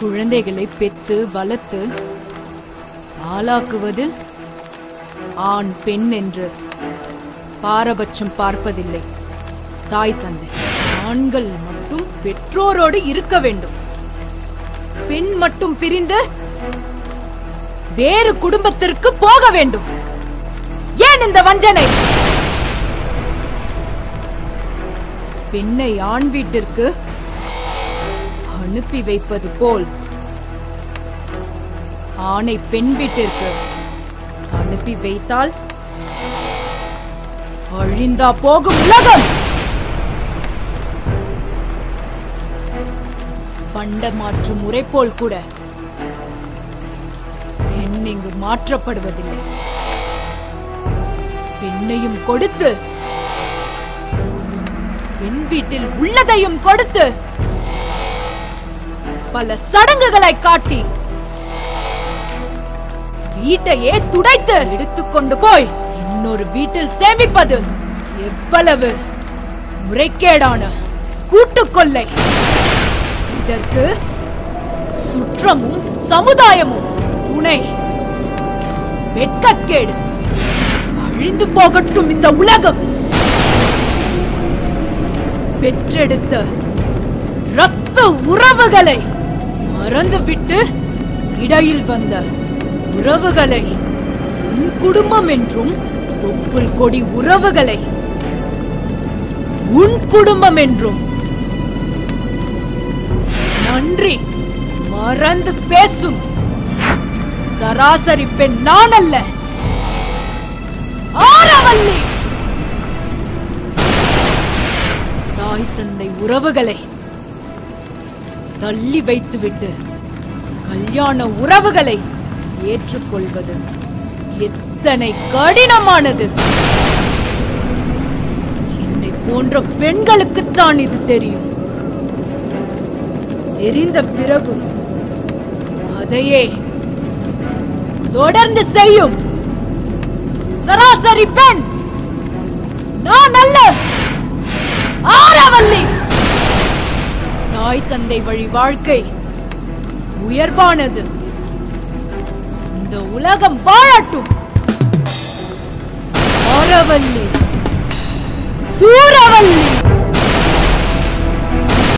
குழந்தைகளை பெத்து வளர்த்து ஆளாக்குவதில் ஆண் பெண் என்று பாரபட்சம் பார்ப்பதில்லை தாய் தந்தை. ஆண்கள் மட்டும் பெற்றோரோடு இருக்க வேண்டும், பெண் மட்டும் பிரிந்து வேறு குடும்பத்திற்கு போக வேண்டும். ஏன் இந்த வஞ்சனை? பெண்ணை ஆண் வீட்டிற்கு அனுப்பி வைப்பது போல் ஆணை பெண் வீட்டிற்கு அனுப்பி வைத்தால் அழிந்தா போகும் உலகம். பண்ட மாற்று முறை போல் கூட பெண் இங்கு மாற்றப்படுவதில்லை. பெண்ணையும் கொடுத்து பெண் வீட்டில் உள்ளதையும் கொடுத்து பல சடங்குகளை காட்டி வீட்டையே துடைத்து எடுத்துக்கொண்டு போய் இன்னொரு வீட்டில் சேமிப்பது எவ்வளவு முறைகேடான கூட்டுக்கொள்ளை. இதற்கு சுற்றமும் சமுதாயமும் துணை. வெட்கக்கேடு. அழிந்து போகட்டும் இந்த உலகம். பெற்றெடுத்த இரத்த உறவுகளை மறந்துவிட்டு இடையில் வந்த உறவுகளை உன் குடும்பம் என்றும், தொப்புள் கொடி உறவுகளை உன் குடும்பம் என்றும் நன்றி மறந்து பேசும் சராசரி பெண் நான் அல்ல, ஆரவல்லி. தாய் தந்தை உறவுகளை தள்ளி வைத்துவிட்டு கல்யாண உறவுகளை ஏற்றுக்கொள்வது எத்தனை கடினமானது. என்னை போன்ற பெண்களுக்குத்தான் இது தெரியும். தெரிந்த பிறகும் அதையே தொடர்ந்து செய்யும் சராசரி பெண் நான் அல்ல, ஆரவல்லி. தாய் தந்தை வழி வாழ்க்கை உயர்வானது. இந்த உலகம் வாழட்டும். ஆரவல்லி.